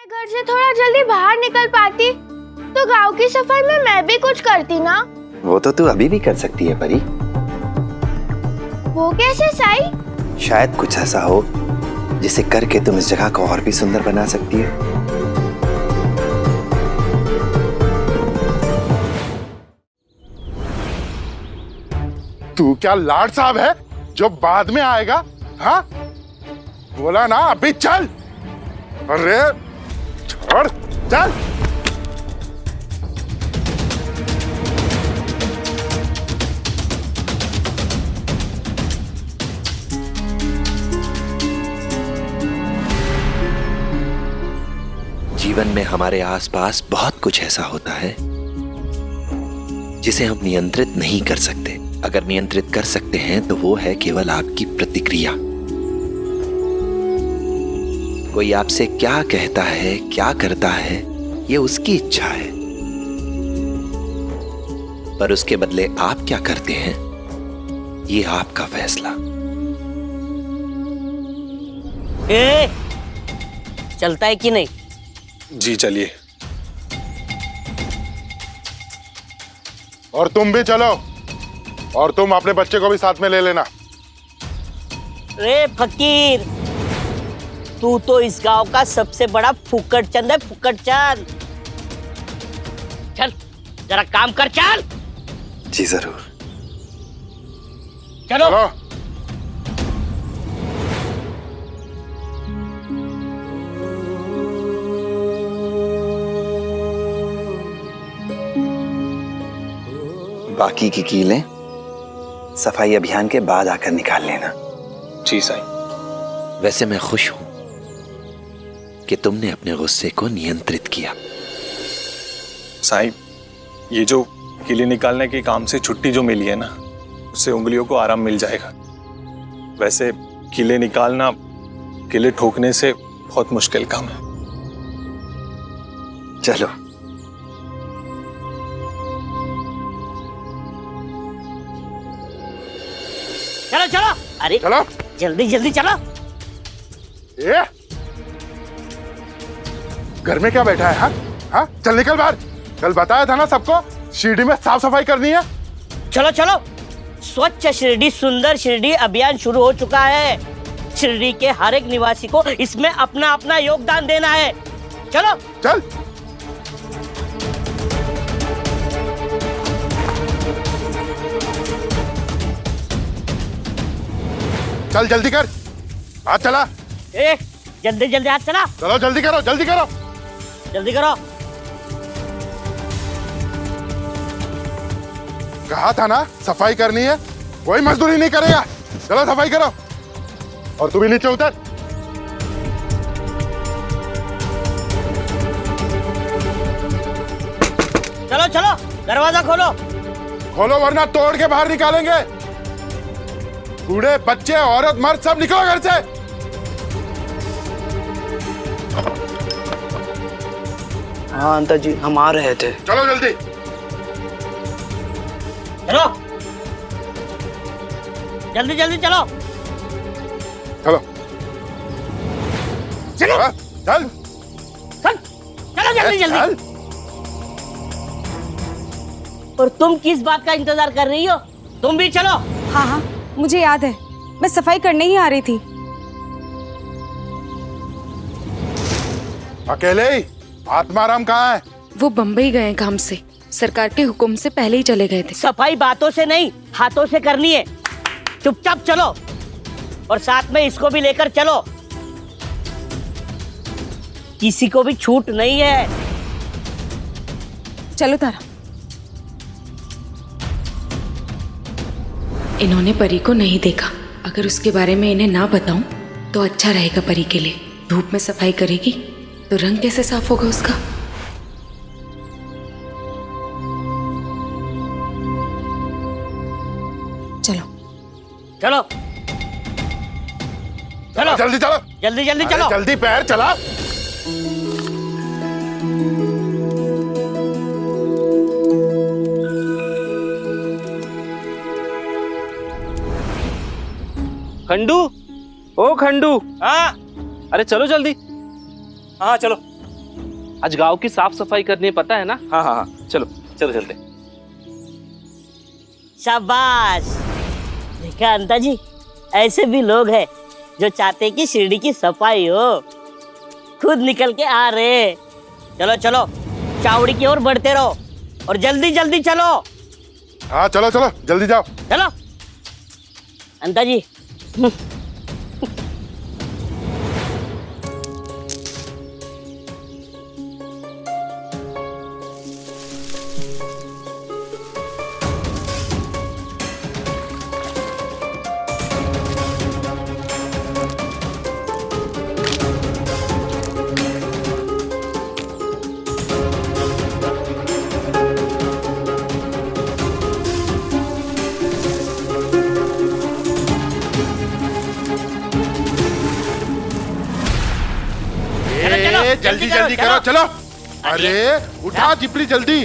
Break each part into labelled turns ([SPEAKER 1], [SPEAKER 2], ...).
[SPEAKER 1] घर से थोड़ा जल्दी बाहर निकल पाती तो गांव की सफाई में मैं भी कुछ करती ना।
[SPEAKER 2] वो तो तू अभी भी कर सकती है परी।
[SPEAKER 1] वो कैसे साई?
[SPEAKER 2] शायद कुछ ऐसा हो जिसे करके तुम इस जगह को और भी सुंदर बना सकती है।
[SPEAKER 3] तू क्या लाड साहब है जो बाद में आएगा? हाँ, बोला ना अभी चल। अरे छोड़, चल।
[SPEAKER 2] जीवन में हमारे आसपास बहुत कुछ ऐसा होता है जिसे हम नियंत्रित नहीं कर सकते। अगर नियंत्रित कर सकते हैं तो वो है केवल आपकी प्रतिक्रिया। कोई आपसे क्या कहता है, क्या करता है, ये उसकी इच्छा है, पर उसके बदले आप क्या करते हैं, ये आपका फैसला।
[SPEAKER 4] चलता है कि नहीं?
[SPEAKER 3] जी चलिए। और तुम भी चलो, और तुम अपने बच्चे को भी साथ में ले लेना।
[SPEAKER 4] रे फकीर, तू तो इस गांव का सबसे बड़ा फुकटचंद है, फुकटचंद। चल जरा काम कर, चल।
[SPEAKER 2] जी जरूर।
[SPEAKER 4] चलो,
[SPEAKER 3] चलो।
[SPEAKER 2] बाकी की कीलें सफाई अभियान के बाद आकर निकाल लेना।
[SPEAKER 5] जी साईं।
[SPEAKER 2] वैसे मैं खुश हूं कि तुमने अपने गुस्से को नियंत्रित किया।
[SPEAKER 5] साईं, ये जो कीले निकालने के काम से छुट्टी जो मिली है ना, उससे उंगलियों को आराम मिल जाएगा। वैसे कीले निकालना कीले ठोकने से बहुत मुश्किल काम है।
[SPEAKER 2] चलो।
[SPEAKER 4] चलो चलो। अरे
[SPEAKER 3] चलो
[SPEAKER 4] जल्दी जल्दी चलो।
[SPEAKER 3] ये घर में क्या बैठा है? हाँ हाँ, चल निकल बाहर। कल बताया था ना सबको शिरडी में साफ सफाई करनी है।
[SPEAKER 4] चलो चलो। स्वच्छ शिरडी सुंदर शिरडी अभियान शुरू हो चुका है। शिरडी के हर एक निवासी को इसमें अपना अपना योगदान देना है। चलो
[SPEAKER 3] चल। चल जल्दी कर, हाथ चला।
[SPEAKER 4] जल्दी जल्दी हाथ चला।
[SPEAKER 3] चलो जल्दी करो, जल्दी करो।
[SPEAKER 4] जल्दी करो।
[SPEAKER 3] कहा था ना सफाई करनी है, कोई मजदूरी नहीं करेगा। चलो सफाई करो। और तू भी नीचे उतर।
[SPEAKER 4] चलो चलो, दरवाजा खोलो।
[SPEAKER 3] खोलो वरना तोड़ के बाहर निकालेंगे। बूढ़े बच्चे औरत मर्द सब निकलो घर से।
[SPEAKER 6] हाँ अंता जी, हम आ रहे थे।
[SPEAKER 3] चलो जल्दी।
[SPEAKER 4] चलो जल्दी जल्दी चलो।
[SPEAKER 3] चलो
[SPEAKER 4] चलो
[SPEAKER 3] चल
[SPEAKER 4] चल चलो जल्दी
[SPEAKER 3] चल।
[SPEAKER 4] जल्दी। और तुम किस बात का इंतजार कर रही हो? तुम भी चलो।
[SPEAKER 7] हाँ हाँ, मुझे याद है, मैं सफाई करने ही आ रही थी।
[SPEAKER 3] अकेले ही? आत्माराम कहाँ है?
[SPEAKER 7] वो बम्बई गए काम से, सरकार के हुक्म से पहले ही चले गए थे।
[SPEAKER 4] सफाई बातों से नहीं, हाथों से करनी है। चुपचाप चलो और साथ में इसको भी लेकर चलो। किसी को भी छूट नहीं है।
[SPEAKER 7] चलो तारा। इन्होंने परी को नहीं देखा। अगर उसके बारे में इन्हें ना बताऊं तो अच्छा रहेगा परी के लिए। धूप में सफाई करेगी तो रंग कैसे साफ होगा उसका। चलो
[SPEAKER 4] चलो चलो
[SPEAKER 3] जल्दी चलो।
[SPEAKER 4] जल्दी जल्दी
[SPEAKER 3] अरे
[SPEAKER 4] चलो।
[SPEAKER 3] जल्दी पैर चला।
[SPEAKER 6] खंडू, ओ खंडू।
[SPEAKER 4] हाँ
[SPEAKER 6] अरे चलो जल्दी।
[SPEAKER 8] हाँ चलो। आज गांव की साफ सफाई करनी है, पता है ना?
[SPEAKER 9] हाँ हाँ हाँ, चलो चलो चलते।
[SPEAKER 4] शाबाश। देखा अंता जी, ऐसे भी लोग हैं जो चाहते हैं कि शिरडी की सफाई हो, खुद निकल के आ रहे। चलो चलो, चावड़ी की ओर बढ़ते रहो और जल्दी जल्दी चलो।
[SPEAKER 3] हाँ चलो चलो जल्दी जाओ।
[SPEAKER 4] चलो अंता जी।
[SPEAKER 3] जल्दी जल्दी करो, चलो। अरे उठा चिपली जल्दी।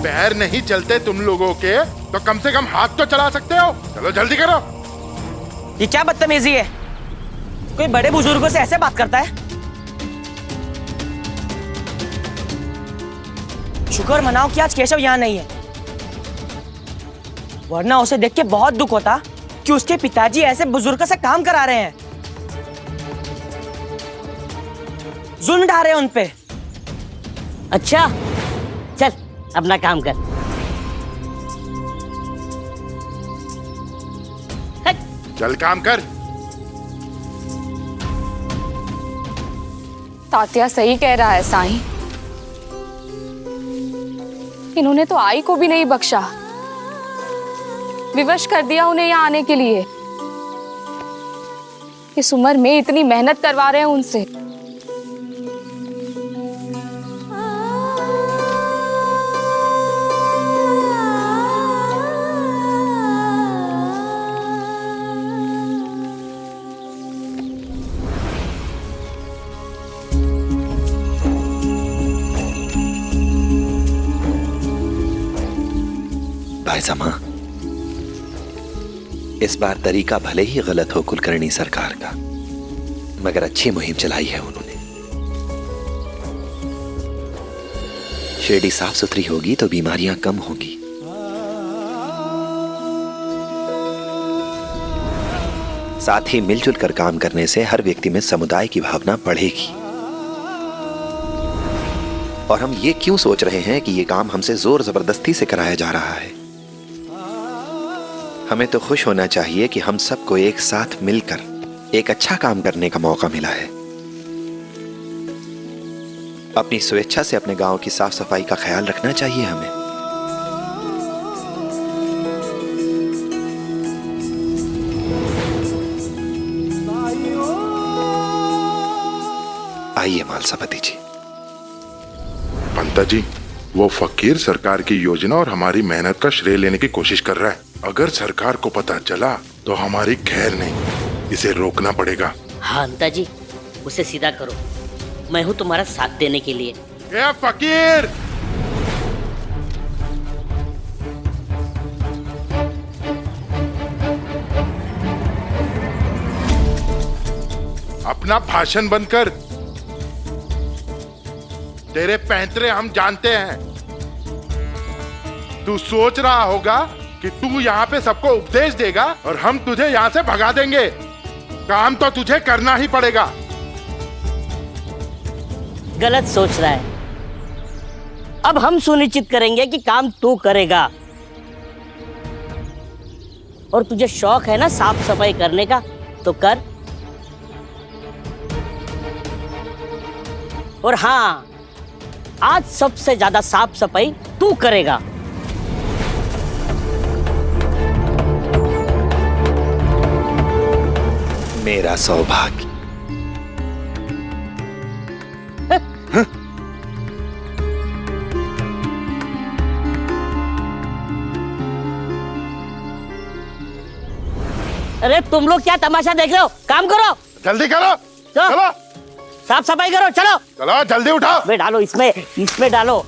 [SPEAKER 3] पैर नहीं चलते तुम लोगों के तो कम से कम हाथ तो चला सकते हो। चलो जल्दी करो।
[SPEAKER 6] ये क्या बदतमीजी है? कोई बड़े बुजुर्गों से ऐसे बात करता है? शुक्र मनाओ कि आज केशव यहाँ नहीं है, वरना उसे देख के बहुत दुख होता कि उसके पिताजी ऐसे बुजुर्ग से काम करा रहे हैं, जुल्म ढा रहे हैं उन पे।
[SPEAKER 4] अच्छा चल अपना काम कर।
[SPEAKER 3] चल काम कर।
[SPEAKER 10] तात्या सही कह रहा है साईं, इन्होंने तो आई को भी नहीं बख्शा, विवश कर दिया उन्हें यहाँ आने के लिए। इस उम्र में इतनी मेहनत करवा रहे हैं उनसे।
[SPEAKER 2] भाईजामा, इस बार तरीका भले ही गलत हो कुलकर्णी सरकार का, मगर अच्छी मुहिम चलाई है उन्होंने। शिरडी साफ सुथरी होगी तो बीमारियां कम होंगी। साथ ही मिलजुल कर काम करने से हर व्यक्ति में समुदाय की भावना बढ़ेगी। और हम ये क्यों सोच रहे हैं कि ये काम हमसे जोर जबरदस्ती से कराया जा रहा है? हमें तो खुश होना चाहिए कि हम सबको एक साथ मिलकर एक अच्छा काम करने का मौका मिला है। अपनी स्वेच्छा से अपने गांव की साफ सफाई का ख्याल रखना चाहिए हमें। आइए मालसापति जी।
[SPEAKER 3] पंता जी, वो फकीर सरकार की योजना और हमारी मेहनत का श्रेय लेने की कोशिश कर रहा है। अगर सरकार को पता चला तो हमारी खैर नहीं, इसे रोकना पड़ेगा।
[SPEAKER 4] हाँ अंता जी, उसे सीधा करो, मैं हूँ तुम्हारा साथ देने के लिए।
[SPEAKER 3] ए फकीर, अपना भाषण बंद कर। तेरे पैंतरे हम जानते हैं। तू सोच रहा होगा कि तू यहाँ पे सबको उपदेश देगा और हम तुझे यहाँ से भगा देंगे। काम तो तुझे करना ही पड़ेगा।
[SPEAKER 4] गलत सोच रहा है। अब हम सुनिश्चित करेंगे कि काम तू करेगा। और तुझे शौक है ना साफ सफाई करने का, तो कर। और हाँ, आज सबसे ज्यादा साफ सफाई तू करेगा।
[SPEAKER 2] मेरा सौभाग्य।
[SPEAKER 4] अरे तुम लोग क्या तमाशा देख रहे हो? काम करो,
[SPEAKER 3] जल्दी करो।
[SPEAKER 4] चलो साफ सफाई करो। चलो
[SPEAKER 3] चलो जल्दी उठाओ।
[SPEAKER 4] इसमें डालो, इसमें डालो।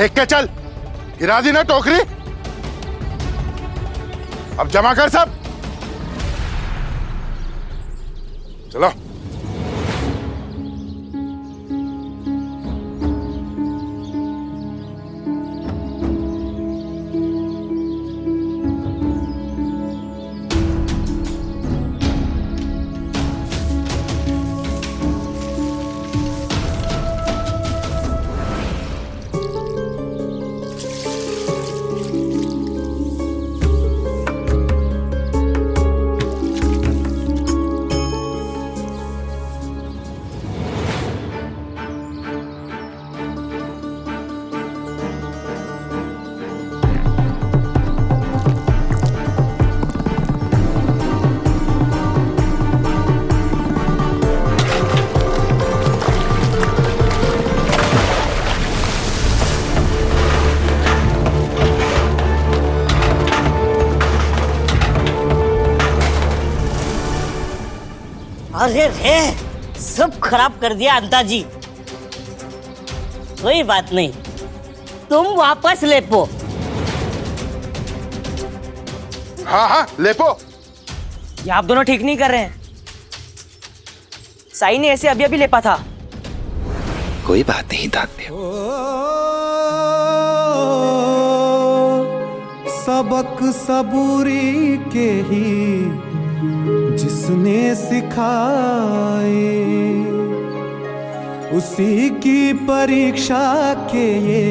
[SPEAKER 3] देख के चल, गिरा दी ना टोकरी। अब जमा कर सब। चलो।
[SPEAKER 4] अरे रे, सब खराब कर दिया अंता जी। कोई बात नहीं, तुम वापस लेपो।
[SPEAKER 3] हाँ हाँ लेपो।
[SPEAKER 6] ये आप दोनों ठीक नहीं कर रहे हैं। साई ने ऐसे अभी अभी लेपा था।
[SPEAKER 2] कोई बात नहीं तात्या।
[SPEAKER 11] सबक सबूरी के ही जिसने सिखाए, उसी की परीक्षा के ये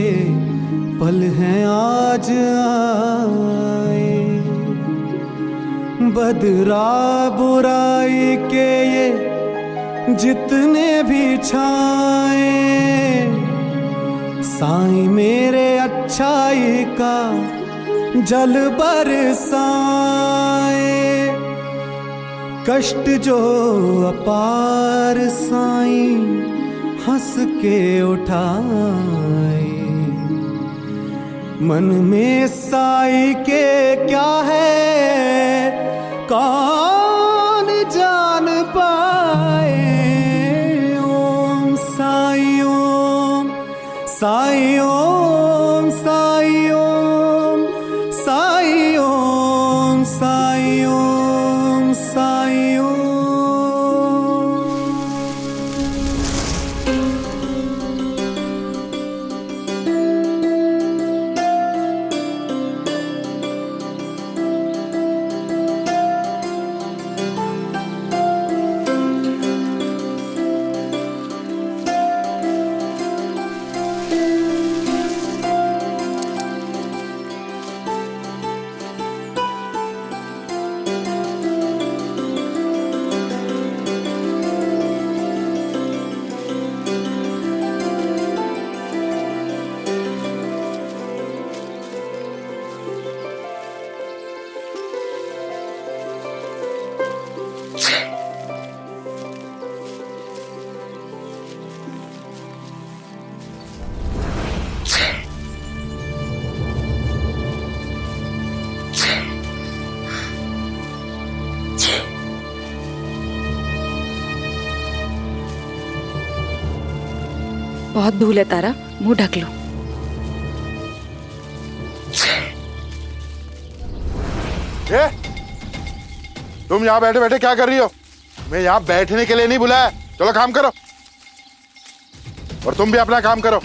[SPEAKER 11] पल हैं आज आए। बदरा बुराई के ये जितने भी छाए, साईं मेरे अच्छाई का जल बरसाए। कष्ट जो अपार साईं हंस के उठाए। मन में साईं के क्या है कौन जान पाए। ओम साईं ओम साईं ओम साईं ओम साईं ओम साईं ओम साईं ओम।
[SPEAKER 7] बहुत धूल है तारा, मुंह ढक लो।
[SPEAKER 3] ए, तुम यहाँ बैठे बैठे क्या कर रही हो? मैं यहाँ बैठने के लिए नहीं बुलाया। चलो काम करो, और तुम भी अपना काम करो।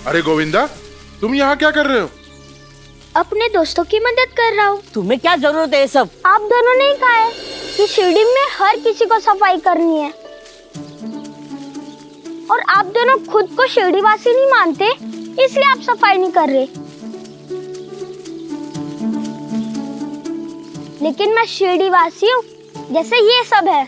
[SPEAKER 3] अरे गोविंदा, तुम यहाँ क्या कर रहे हो?
[SPEAKER 1] अपने दोस्तों की मदद कर रहा हूँ।
[SPEAKER 4] तुम्हें क्या जरूरत है ये सब?
[SPEAKER 1] आप दोनों ने ही कहा है कि शिरडी में हर किसी को सफाई करनी है, और आप दोनों खुद को शिरडी वासी नहीं मानते, इसलिए आप सफाई नहीं कर रहे। लेकिन मैं शिरडी वासी हूँ, जैसे ये सब है।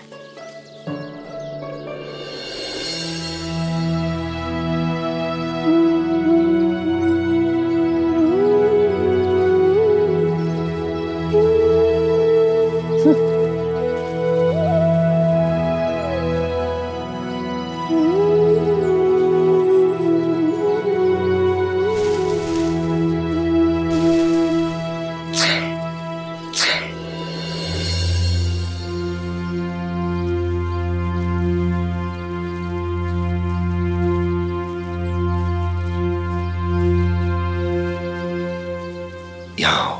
[SPEAKER 2] यहाँ आओ।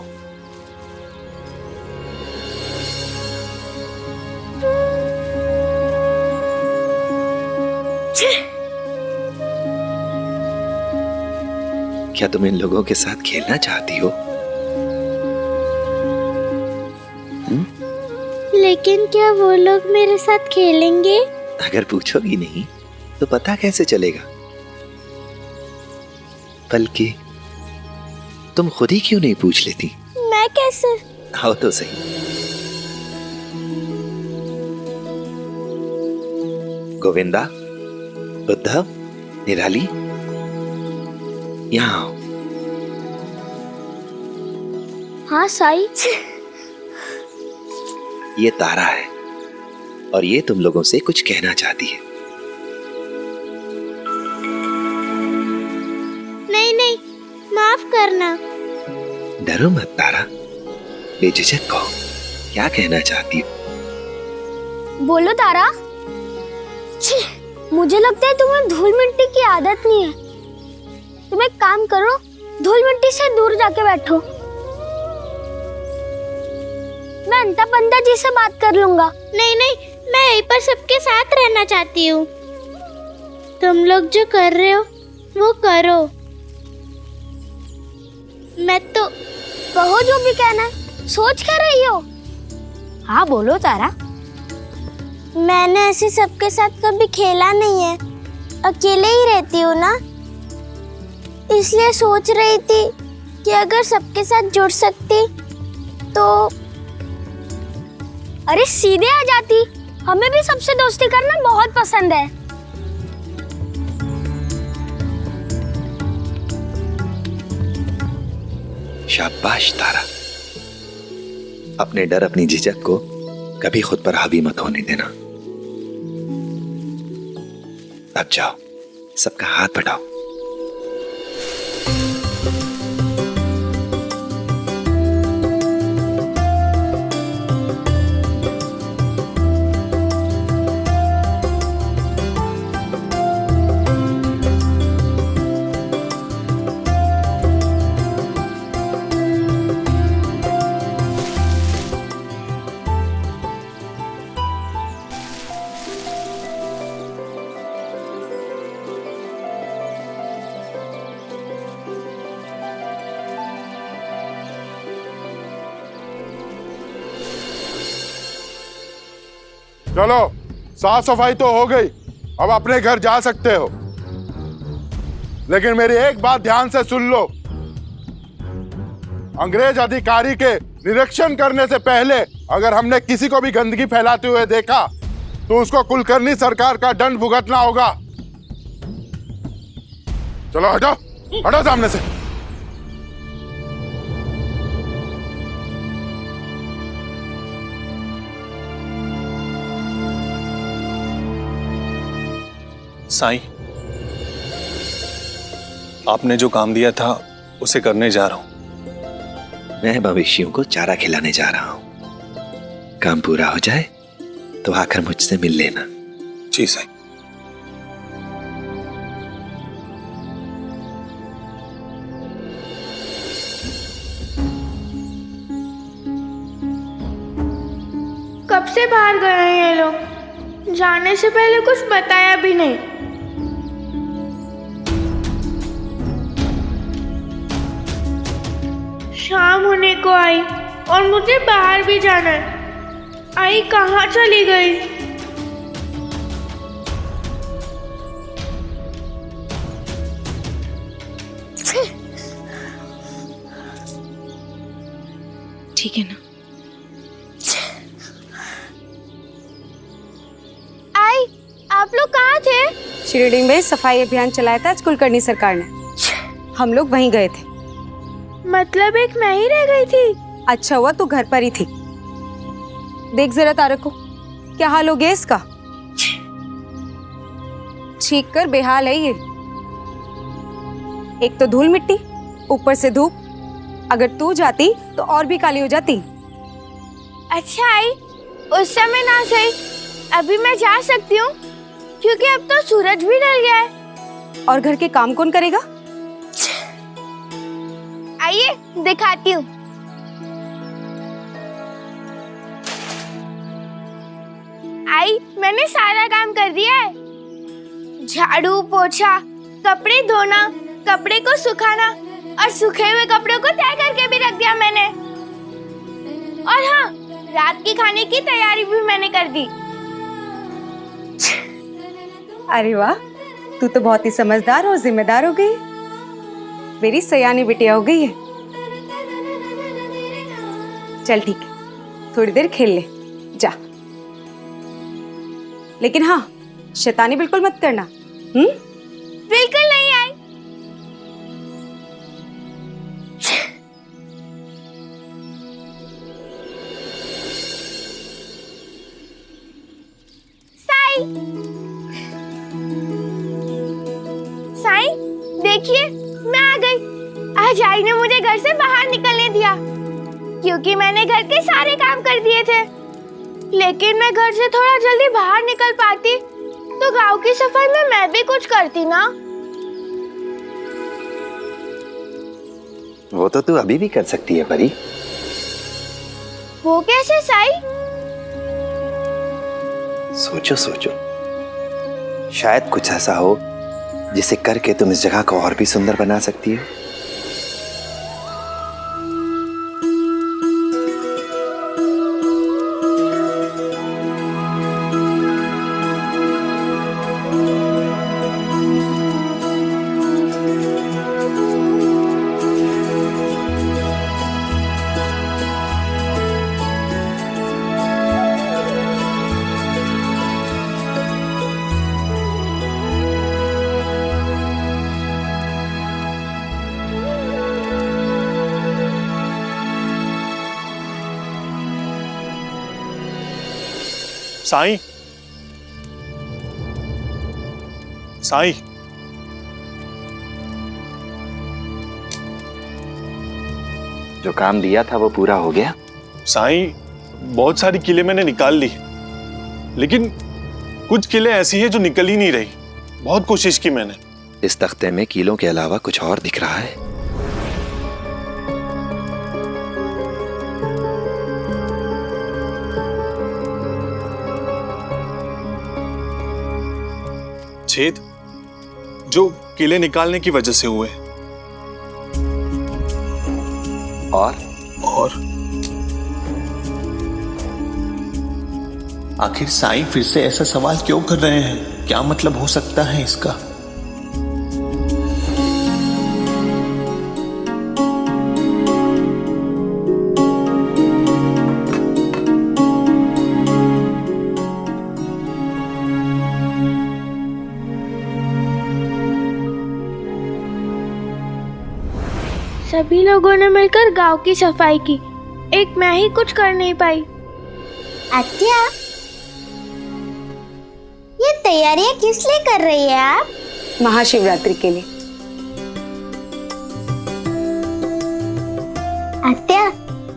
[SPEAKER 2] क्या तुम इन लोगों के साथ खेलना चाहती हो?
[SPEAKER 1] लेकिन क्या वो लोग मेरे साथ खेलेंगे?
[SPEAKER 2] अगर पूछोगी नहीं तो पता कैसे चलेगा? बल्कि तुम खुद ही क्यों नहीं पूछ लेती?
[SPEAKER 1] मैं कैसे?
[SPEAKER 2] आओ तो सही। गोविंदा, उद्धव, निराली, यहाँ आओ।
[SPEAKER 1] हाँ साई।
[SPEAKER 2] ये तारा है और ये तुम लोगों से कुछ कहना चाहती है।
[SPEAKER 1] नहीं नहीं, माफ करना।
[SPEAKER 2] डरो मत तारा, बेझिझक कहो, क्या कहना चाहती हो?
[SPEAKER 1] बोलो तारा। मुझे लगता है तुम्हें धूल मिट्टी की आदत नहीं है। तुम एक काम करो, धूल मिट्टी से दूर जाके बैठो। मैं अंता पंता जी से बात कर लूंगा। नहीं नहीं, मैं यहीं पर सबके साथ रहना चाहती हूँ। तुम लोग जो कर रहे हो वो करो। मैं तो कहो जो भी कहना है। सोच कर रही हो? हाँ बोलो तारा। मैंने ऐसे सबके साथ कभी खेला नहीं है, अकेले ही रहती हूँ ना, इसलिए सोच रही थी कि अगर सबके साथ जुड़ सकती तो। अरे सीधे आ जाती, हमें भी सबसे दोस्ती करना बहुत पसंद है।
[SPEAKER 2] शाबाश तारा, अपने डर अपनी झिझक को कभी खुद पर हावी मत होने देना। अब जाओ, सबका हाथ बढ़ाओ।
[SPEAKER 3] चलो, साफ सफाई तो हो गई, अब अपने घर जा सकते हो। लेकिन मेरी एक बात ध्यान से सुन लो, अंग्रेज अधिकारी के निरीक्षण करने से पहले अगर हमने किसी को भी गंदगी फैलाते हुए देखा तो उसको कुलकर्णी सरकार का दंड भुगतना होगा। चलो हटो, हटो सामने से।
[SPEAKER 5] साईं, आपने जो काम दिया था उसे करने जा रहा हूं।
[SPEAKER 2] मैं भविष्यों को चारा खिलाने जा रहा हूं। काम पूरा हो जाए तो आकर मुझसे मिल लेना।
[SPEAKER 5] जी साईं।
[SPEAKER 1] कब से बाहर गए हैं ये लोग? जाने से पहले कुछ बताया भी नहीं। शाम होने को आई और मुझे बाहर भी जाना है। आई कहाँ चली गई?
[SPEAKER 7] ठीक है ना?
[SPEAKER 1] आई, आप लोग कहाँ थे?
[SPEAKER 10] शिरडी में सफाई अभियान चलाया था आज कुलकर्णी सरकार ने। हम लोग वहीं गए थे।
[SPEAKER 1] मतलब एक मैं ही रह गई थी।
[SPEAKER 10] अच्छा हुआ तू घर पर ही थी। देख जरा तारक को, क्या हाल हो गया इसका? ठीक कर बेहाल है ये। एक तो धूल मिट्टी, ऊपर से धूप। अगर तू जाती तो और भी काली हो जाती।
[SPEAKER 1] अच्छा आई, उस समय ना सही, अभी मैं जा सकती हूँ क्योंकि अब तो सूरज भी ढल गया है।
[SPEAKER 10] और घर के काम कौन करेगा?
[SPEAKER 1] आइए दिखाती हूँ। साई, मैंने सारा काम कर दिया है। झाड़ू पोछा, कपड़े धोना, कपड़े को सुखाना और सूखे हुए कपड़ों को तय करके भी रख दिया मैंने। और हाँ, रात के खाने की तैयारी भी मैंने कर दी।
[SPEAKER 10] अरे वाह, तू तो बहुत ही समझदार और जिम्मेदार हो गई। मेरी सयानी बिटिया हो गई है। चल ठीक है, थोड़ी देर खेल ले जा, लेकिन हाँ, शैतानी बिल्कुल मत करना।
[SPEAKER 1] बिल्कुल नहीं आई। साई, साई देखिए, मैं आ गई। आज आई ने मुझे घर से बाहर निकलने दिया क्योंकि मैंने घर के सारे काम कर दिए थे। लेकिन मैं घर से थोड़ा जल्दी बाहर निकल पाती तो गांव की सफाई में मैं भी कुछ करती ना।
[SPEAKER 2] वो तो तू अभी भी कर सकती है परी।
[SPEAKER 1] वो कैसे साई?
[SPEAKER 2] सोचो सोचो, शायद कुछ ऐसा हो जिसे करके तुम इस जगह को और भी सुंदर बना सकती हो।
[SPEAKER 5] साईं, साईं,
[SPEAKER 2] जो काम दिया था वो पूरा हो गया?
[SPEAKER 5] साईं, बहुत सारी किले मैंने निकाल ली, लेकिन कुछ किले ऐसी है जो निकल ही नहीं रही। बहुत कोशिश की मैंने।
[SPEAKER 2] इस तख्ते में कीलों के अलावा कुछ और दिख रहा है?
[SPEAKER 5] छेद जो किले निकालने की वजह से हुए।
[SPEAKER 2] और
[SPEAKER 12] आखिर साईं फिर से ऐसा सवाल क्यों कर रहे हैं? क्या मतलब हो सकता है इसका?
[SPEAKER 1] सभी लोगों ने मिलकर गांव की सफाई की, एक मैं ही कुछ कर नहीं पाई। आत्या, ये तैयारियां किस लिए कर रही है आप?
[SPEAKER 10] महाशिवरात्रि के लिए।
[SPEAKER 1] आत्या,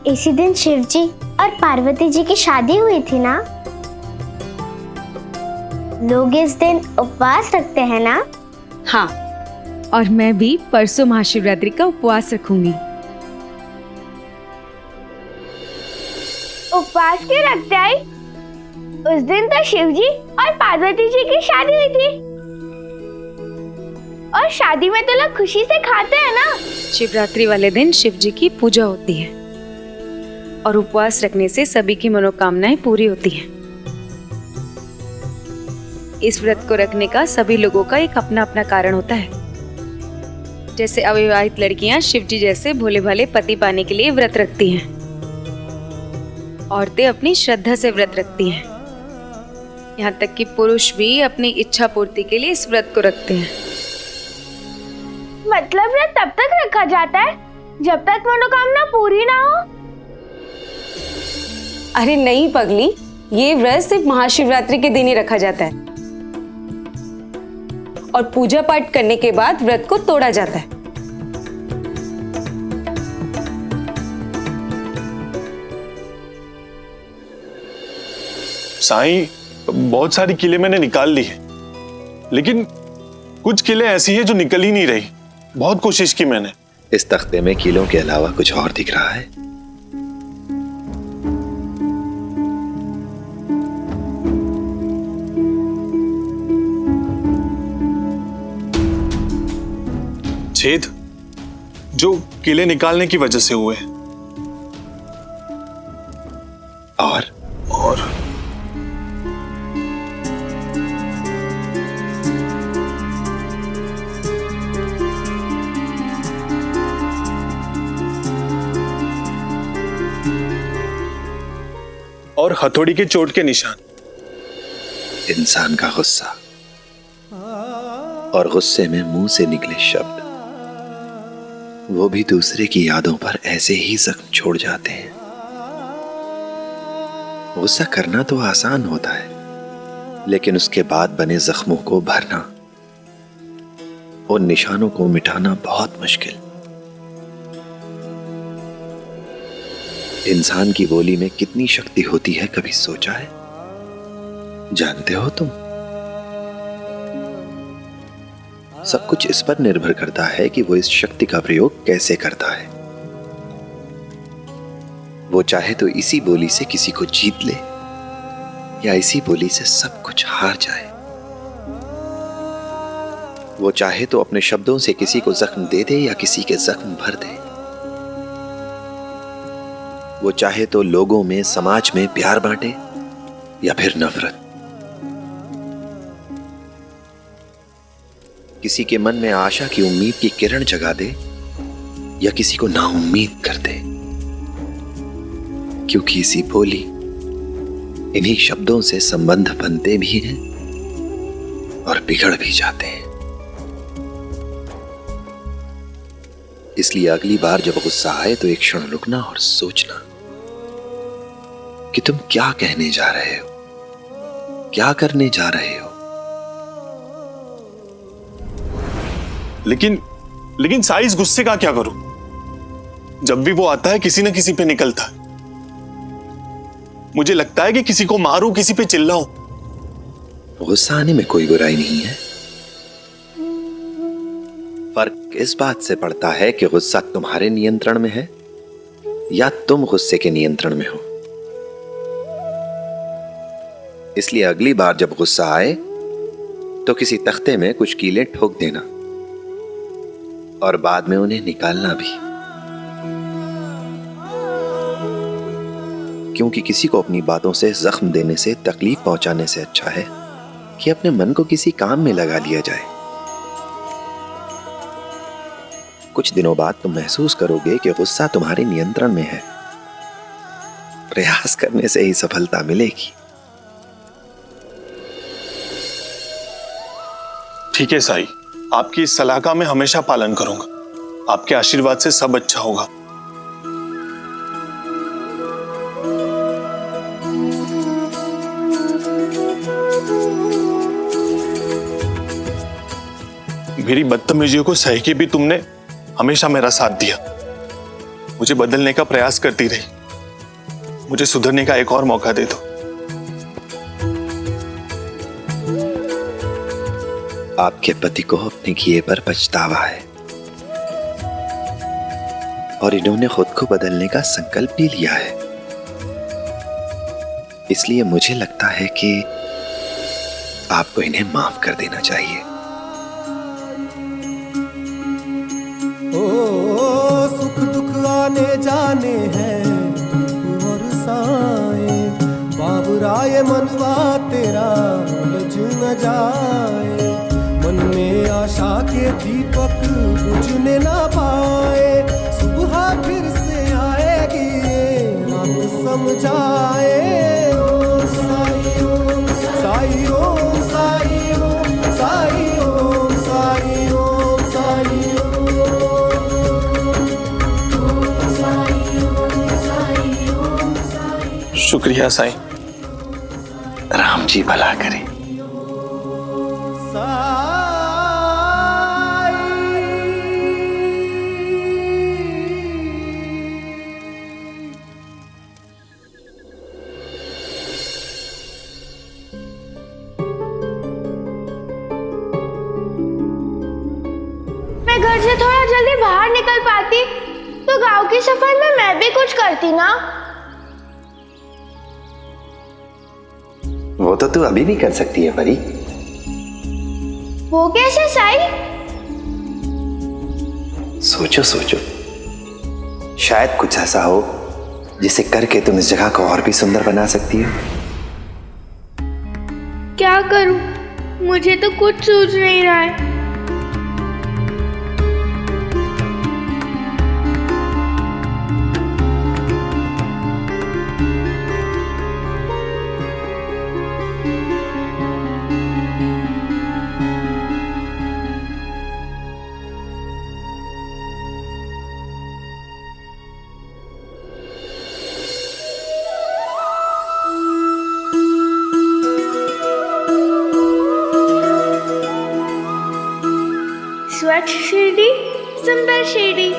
[SPEAKER 1] इसी दिन शिव जी और पार्वती जी की शादी हुई थी ना? लोग इस दिन उपवास रखते हैं ना?
[SPEAKER 10] हाँ, और मैं भी परसों महाशिवरात्रि का उपवास रखूंगी।
[SPEAKER 1] उपवास क्यों रखते आई? उस दिन तो शिव जी और पार्वती जी की शादी हुई थी, और शादी में तो लोग खुशी से खाते हैं ना।
[SPEAKER 7] शिवरात्रि वाले दिन शिव जी की पूजा होती है और उपवास रखने से सभी की मनोकामनाएं पूरी होती हैं। इस व्रत को रखने का सभी लोगों का एक अपना अपना कारण होता है। जैसे अविवाहित लड़कियां शिव जी जैसे भोले भाले पति पाने के लिए व्रत रखती हैं। औरतें अपनी श्रद्धा से व्रत रखती हैं। यहाँ तक कि पुरुष भी अपनी इच्छा पूर्ति के लिए इस व्रत को रखते हैं।
[SPEAKER 1] मतलब व्रत तब तक रखा जाता है जब तक मनोकामना पूरी ना हो?
[SPEAKER 10] अरे नहीं पगली, ये व्रत सिर्फ महाशिवरात्रि के दिन ही रखा जाता है और पूजा पाठ करने के बाद व्रत को तोड़ा जाता है।
[SPEAKER 5] साईं, बहुत सारी किले मैंने निकाल ली है, लेकिन कुछ किले ऐसी है जो निकल ही नहीं रही। बहुत कोशिश की मैंने।
[SPEAKER 2] इस तख्ते में कीलों के अलावा कुछ और दिख रहा है?
[SPEAKER 5] छेद जो कीले निकालने की वजह से हुए।
[SPEAKER 2] और
[SPEAKER 5] हथौड़ी के चोट के निशान।
[SPEAKER 2] इंसान का गुस्सा और गुस्से में मुंह से निकले शब्द, वो भी दूसरे की यादों पर ऐसे ही जख्म छोड़ जाते हैं। गुस्सा करना तो आसान होता है, लेकिन उसके बाद बने जख्मों को भरना, उन निशानों को मिटाना बहुत मुश्किल। इंसान की बोली में कितनी शक्ति होती है, कभी सोचा है? जानते हो तुम? सब कुछ इस पर निर्भर करता है कि वो इस शक्ति का प्रयोग कैसे करता है। वो चाहे तो इसी बोली से किसी को जीत ले, या इसी बोली से सब कुछ हार जाए। वो चाहे तो अपने शब्दों से किसी को जख्म दे दे या किसी के जख्म भर दे। वो चाहे तो लोगों में, समाज में प्यार बांटे या फिर नफरत। किसी के मन में आशा की उम्मीद की किरण जगा दे या किसी को नाउम्मीद कर दे, क्योंकि इसी बोली, इन्हीं शब्दों से संबंध बनते भी हैं और बिगड़ भी जाते हैं। इसलिए अगली बार जब गुस्सा आए तो एक क्षण रुकना और सोचना कि तुम क्या कहने जा रहे हो, क्या करने जा रहे हो।
[SPEAKER 5] लेकिन साई, इस गुस्से का क्या करूं? जब भी वो आता है किसी न किसी पे निकलता है। मुझे लगता है कि किसी को मारूं, किसी पे चिल्लाऊं।
[SPEAKER 2] गुस्सा आने में कोई बुराई नहीं है। फर्क इस बात से पड़ता है कि गुस्सा तुम्हारे नियंत्रण में है या तुम गुस्से के नियंत्रण में हो। इसलिए अगली बार जब गुस्सा आए तो किसी तख्ते में कुछ कीले ठोक देना और बाद में उन्हें निकालना भी, क्योंकि किसी को अपनी बातों से जख्म देने से, तकलीफ पहुंचाने से अच्छा है कि अपने मन को किसी काम में लगा लिया जाए। कुछ दिनों बाद तुम महसूस करोगे कि गुस्सा तुम्हारे नियंत्रण में है। प्रयास करने से ही सफलता मिलेगी।
[SPEAKER 5] ठीक है साई, आपकी इस सलाह का मैं हमेशा पालन करूंगा। आपके आशीर्वाद से सब अच्छा होगा। मेरी बदतमीजियों को सह के भी तुमने हमेशा मेरा साथ दिया। मुझे बदलने का प्रयास करती रही। मुझे सुधरने का एक और मौका दे दो।
[SPEAKER 2] आपके पति को अपने किए पर पछतावा है और इन्होंने खुद को बदलने का संकल्प भी लिया है। इसलिए मुझे लगता है कि आपको इन्हें माफ कर देना चाहिए।
[SPEAKER 11] ओ सुख दुख आने जाने हैं धूप और साए, बाबुराए मनवा तेरा उलझ न जाए। मन में आशा के दीपक बुझने ना पाए, सुबह फिर से आएगी रात समझाए। ओम साई ओम साई ओम साई ओम साई ओम साई ओम साई ओम।
[SPEAKER 5] शुक्रिया साई।
[SPEAKER 2] राम जी भला करें।
[SPEAKER 1] मैं घर से थोड़ा जल्दी बाहर निकल पाती तो गांव की सफाई में मैं भी कुछ करती ना।
[SPEAKER 2] वो तो तू अभी भी कर सकती है परी।
[SPEAKER 1] वो कैसे साई?
[SPEAKER 2] सोचो सोचो, शायद कुछ ऐसा हो जिसे करके तुम इस जगह को और भी सुंदर बना सकती हो।
[SPEAKER 1] क्या करूं? मुझे तो कुछ सूझ नहीं रहा है। स्वच्छ शिरडी, सुंदर शिरडी।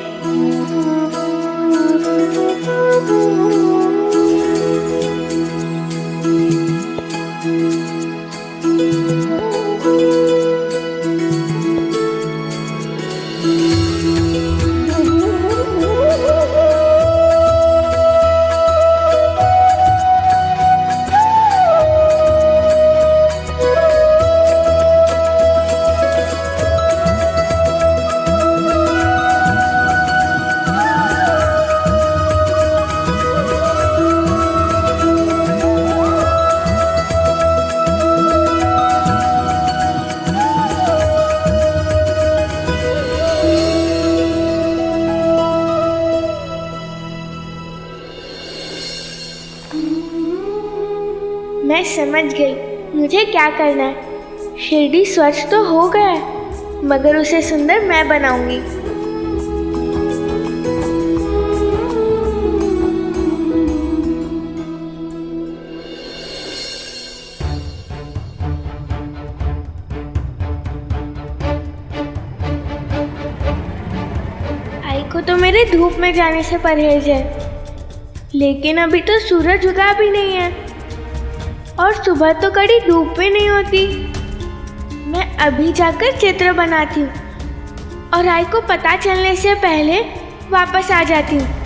[SPEAKER 1] मैं समझ गई मुझे क्या करना है। शिरडी स्वच्छ तो हो गया है, मगर उसे सुंदर मैं बनाऊंगी। आई को तो मेरे धूप में जाने से परहेज है, लेकिन अभी तो सूरज उगा भी नहीं है और सुबह तो कड़ी धूप भी नहीं होती। मैं अभी जाकर चित्र बनाती हूँ और आई को पता चलने से पहले वापस आ जाती हूँ।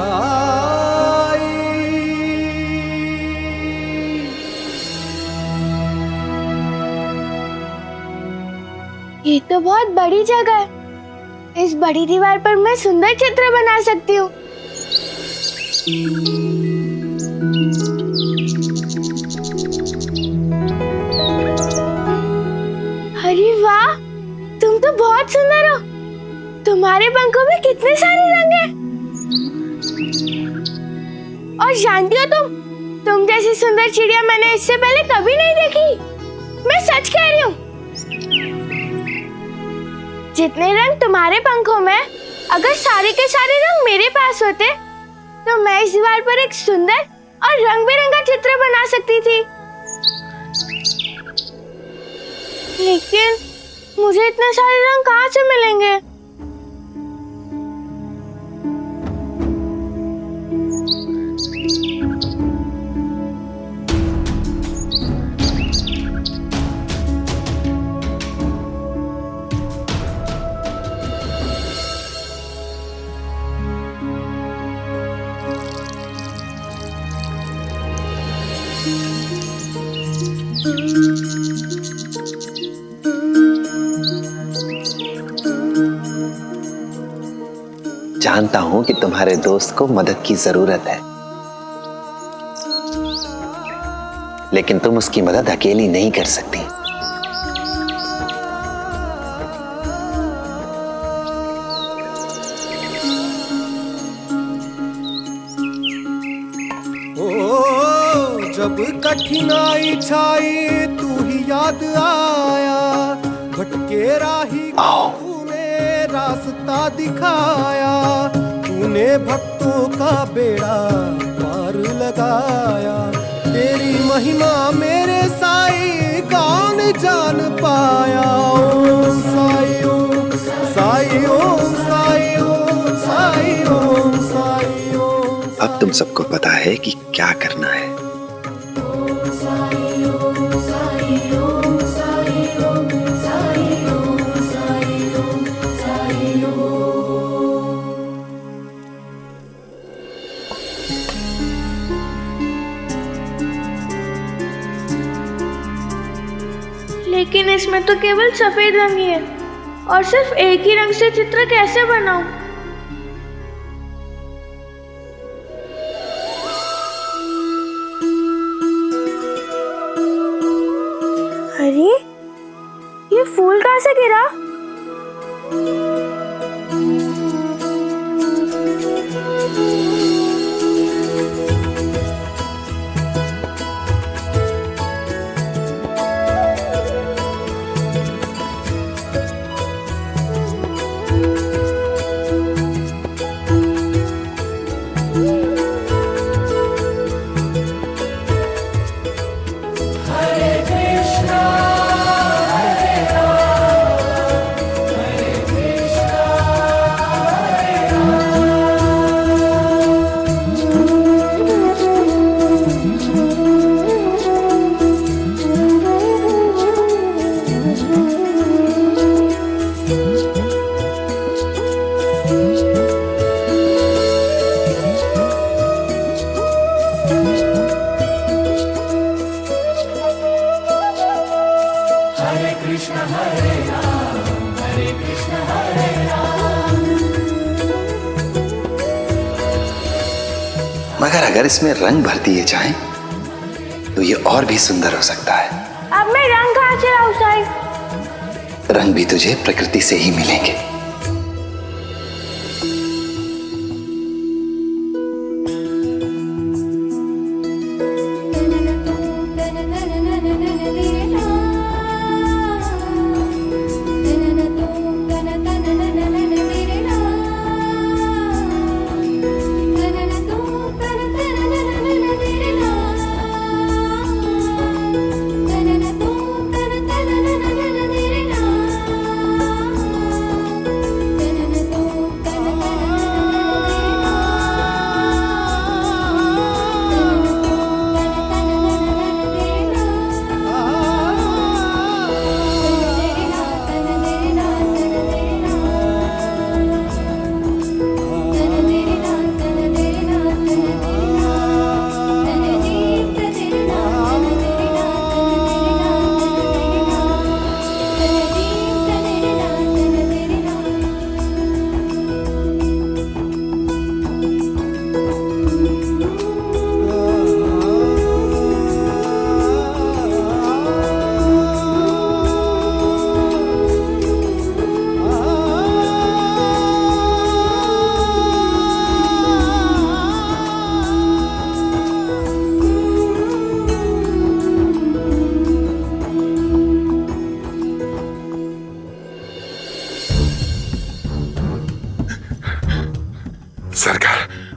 [SPEAKER 11] आई।
[SPEAKER 1] ये तो बहुत बड़ी जगह है। इस बड़ी दीवार पर मैं सुंदर चित्र बना सकती हूँ। अरे वाह, तुम तो बहुत सुंदर हो। तुम्हारे पंखों में कितने सारे रंग हैं। और जानती हो तुम जैसी सुंदर चिड़िया मैंने इससे पहले कभी नहीं देखी। मैं सच कह रही हूँ। जितने रंग तुम्हारे पंखों में, अगर सारे के सारे रंग मेरे पास होते तो मैं इस दीवार पर एक सुंदर और रंग बिरंगा चित्र बना सकती थी। लेकिन मुझे इतने सारे रंग कहाँ से मिलेंगे?
[SPEAKER 2] जानता हूं कि तुम्हारे दोस्त को मदद की जरूरत है, लेकिन तुम उसकी मदद अकेली नहीं कर सकती।
[SPEAKER 11] ओ जब कठिनाई छाई तू ही याद आया, भटके राही तूने रास्ता दिखाया, तूने भक्तों का बेड़ा पार लगाया। तेरी महिमा मेरे साईं कौन जान पाया। ओम साईं ओम साईं ओम साईं ओम साईं ओम साईं ओम।
[SPEAKER 2] अब तुम सबको पता है कि क्या करना है।
[SPEAKER 1] लेकिन इसमें तो केवल सफेद रंग ही है और सिर्फ एक ही रंग से चित्र कैसे बनाऊं? अरे ये फूल कहाँ से गिरा?
[SPEAKER 2] मगर अगर इसमें रंग भर दिए जाएं, तो ये और भी सुंदर हो सकता है।
[SPEAKER 1] अब मैं रंग कहाँ से लाऊं साईं?
[SPEAKER 2] रंग भी तुझे प्रकृति से ही मिलेंगे।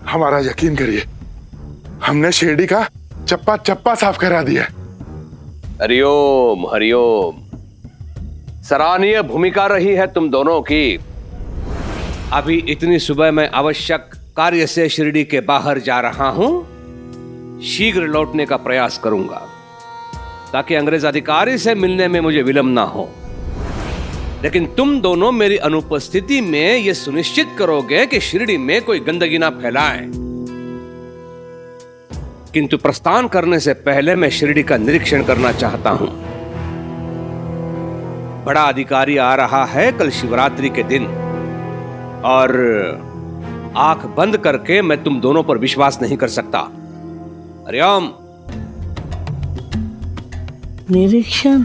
[SPEAKER 3] हमारा यकीन करिए, हमने शिरडी का चप्पा चप्पा साफ करा दिया।
[SPEAKER 9] हरिओम हरिओम। सराहनीय भूमिका रही है तुम दोनों की। अभी इतनी सुबह मैं आवश्यक कार्य से शिरडी के बाहर जा रहा हूं। शीघ्र लौटने का प्रयास करूंगा ताकि अंग्रेज अधिकारी से मिलने में मुझे विलंब ना हो। लेकिन तुम दोनों मेरी अनुपस्थिति में यह सुनिश्चित करोगे कि शिरडी में कोई गंदगी ना फैलाए। किंतु प्रस्थान करने से पहले मैं शिरडी का निरीक्षण करना चाहता हूं। बड़ा अधिकारी आ रहा है कल शिवरात्रि के दिन, और आंख बंद करके मैं तुम दोनों पर विश्वास नहीं कर सकता। हरिओम।
[SPEAKER 4] निरीक्षण?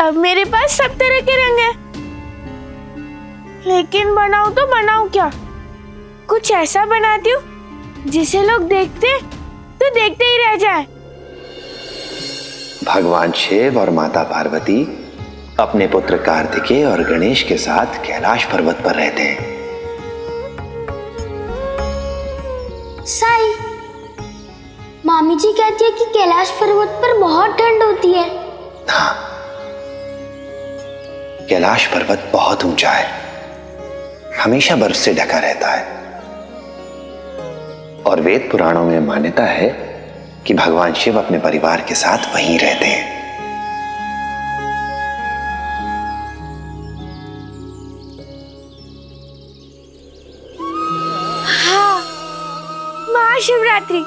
[SPEAKER 1] अब मेरे पास सब तरह के रंग हैं, लेकिन बनाऊं तो बनाऊं क्या? कुछ ऐसा बनाती हूँ जिसे लोग देखते तो देखते ही रह जाए।
[SPEAKER 2] भगवान शिव और माता पार्वती अपने पुत्र कार्तिकेय और गणेश के साथ कैलाश पर्वत पर रहते हैं।
[SPEAKER 1] साई, मामी जी कहती है कि कैलाश पर्वत पर बहुत ठंड होती है।
[SPEAKER 2] हाँ, कैलाश पर्वत बहुत ऊंचा है, हमेशा बर्फ से ढका रहता है। और वेद पुराणों में मान्यता है कि भगवान शिव अपने परिवार के साथ वहीं रहते हैं।
[SPEAKER 1] हाँ, महाशिवरात्रि।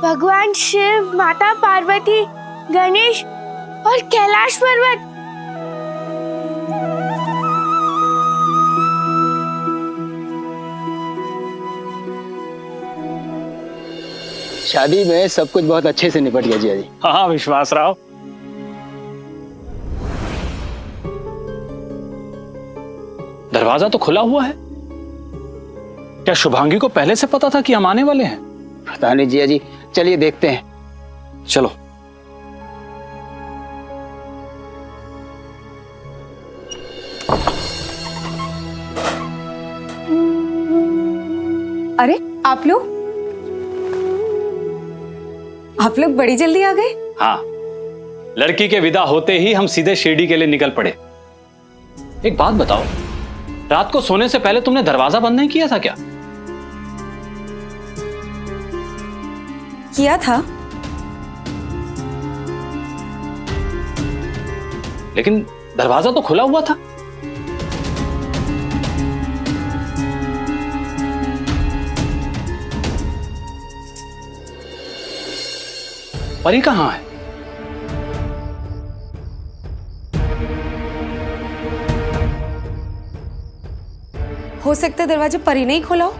[SPEAKER 1] भगवान शिव, माता पार्वती, गणेश और कैलाश पर्वत।
[SPEAKER 6] शादी में सब कुछ बहुत अच्छे से निपट गया जी।
[SPEAKER 13] हाँ, विश्वास राव। दरवाजा तो खुला हुआ है। क्या शुभांगी को पहले से पता था कि हम आने वाले हैं?
[SPEAKER 6] पता नहीं जिया जी, चलिए देखते हैं।
[SPEAKER 13] चलो।
[SPEAKER 10] अरे आप लोग बड़ी जल्दी आ गए।
[SPEAKER 13] हाँ, लड़की के विदा होते ही हम सीधे शिरडी के लिए निकल पड़े। एक बात बताओ, रात को सोने से पहले तुमने दरवाजा बंद नहीं किया था क्या?
[SPEAKER 10] किया था,
[SPEAKER 13] लेकिन दरवाजा तो खुला हुआ था। परी कहाँ है?
[SPEAKER 10] हो सकता है दरवाजा परी नहीं खोला हो,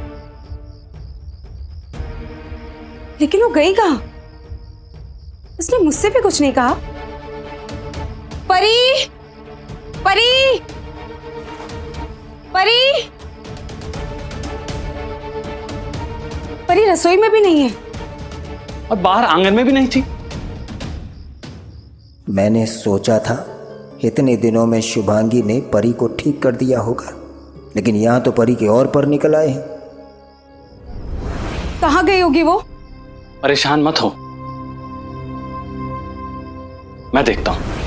[SPEAKER 10] लेकिन वो गई कहाँ? उसने मुझसे भी कुछ नहीं कहा। परी, परी, परी, परी रसोई में भी नहीं है
[SPEAKER 13] और बाहर आंगन में भी नहीं थी।
[SPEAKER 14] मैंने सोचा था इतने दिनों में शुभांगी ने परी को ठीक कर दिया होगा, लेकिन यहां तो परी के और पर निकल आए हैं।
[SPEAKER 10] कहाँ गई होगी वो?
[SPEAKER 13] परेशान मत हो, मैं देखता हूं।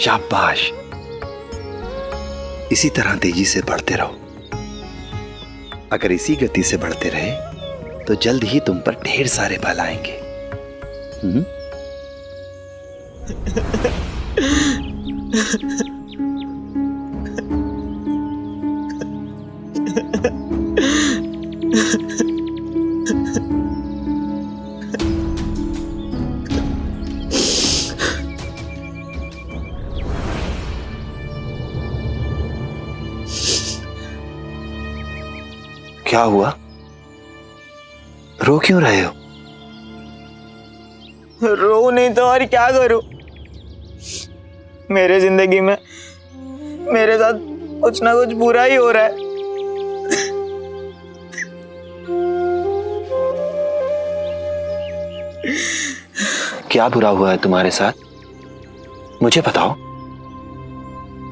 [SPEAKER 2] शाबाश। इसी तरह तेजी से बढ़ते रहो। अगर इसी गति से बढ़ते रहे तो जल्द ही तुम पर ढेर सारे बल आएंगे। क्या हुआ? रो क्यों रहे हो?
[SPEAKER 6] रो नहीं तो और क्या करूं? मेरे जिंदगी में मेरे साथ कुछ ना कुछ बुरा ही हो रहा है।
[SPEAKER 2] क्या बुरा हुआ है तुम्हारे साथ? मुझे बताओ।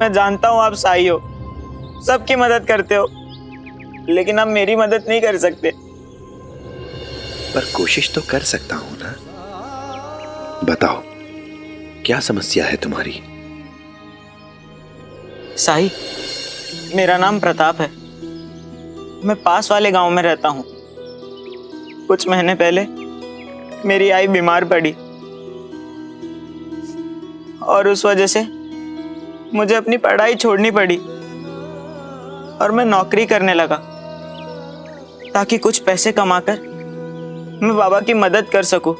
[SPEAKER 6] मैं जानता हूं आप साई हो, सबकी मदद करते हो, लेकिन आप मेरी मदद नहीं कर सकते।
[SPEAKER 2] पर कोशिश तो कर सकता हूं ना। बताओ, क्या समस्या है तुम्हारी?
[SPEAKER 6] साई, मेरा नाम प्रताप है। मैं पास वाले गांव में रहता हूं। कुछ महीने पहले मेरी आई बीमार पड़ी और उस वजह से मुझे अपनी पढ़ाई छोड़नी पड़ी और मैं नौकरी करने लगा ताकि कुछ पैसे कमाकर मैं बाबा की मदद कर सकूं।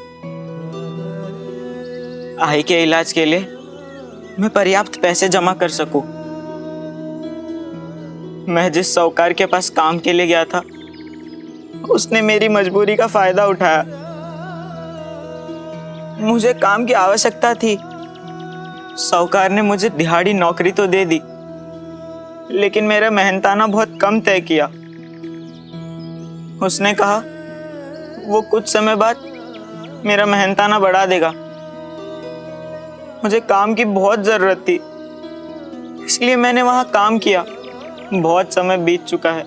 [SPEAKER 6] आई के इलाज के लिए मैं पर्याप्त पैसे जमा कर सकूं। मैं जिस साहूकार के पास काम के लिए गया था, उसने मेरी मजबूरी का फायदा उठाया। मुझे काम की आवश्यकता थी। साहूकार ने मुझे दिहाड़ी नौकरी तो दे दी, लेकिन मेरा मेहनताना बहुत कम तय किया। उसने कहा वो कुछ समय बाद मेरा मेहनताना बढ़ा देगा। मुझे काम की बहुत जरूरत थी, इसलिए मैंने वहां काम किया। बहुत समय बीत चुका है,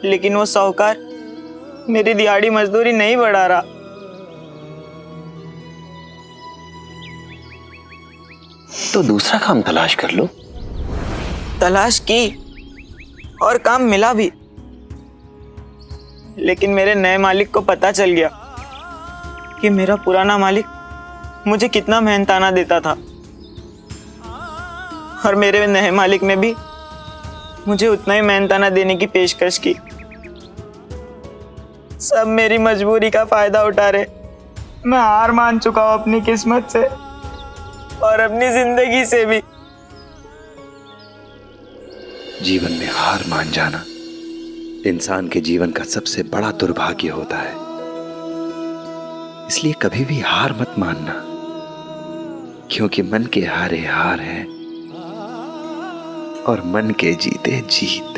[SPEAKER 6] लेकिन वो साहूकार मेरी दिहाड़ी मजदूरी नहीं बढ़ा रहा।
[SPEAKER 2] तो दूसरा काम तलाश कर लो।
[SPEAKER 6] तलाश की और काम मिला भी, लेकिन मेरे नए मालिक को पता चल गया कि मेरा पुराना मालिक मुझे कितना मेहनताना देता था, और मेरे नए मालिक ने भी मुझे उतना ही मेहनताना देने की पेशकश की। सब मेरी मजबूरी का फायदा उठा रहे। मैं हार मान चुका हूं अपनी किस्मत से और अपनी जिंदगी से भी।
[SPEAKER 2] जीवन में हार मान जाना इंसान के जीवन का सबसे बड़ा दुर्भाग्य होता है। इसलिए कभी भी हार मत मानना, क्योंकि मन के हारे हार है और मन के जीते जीत।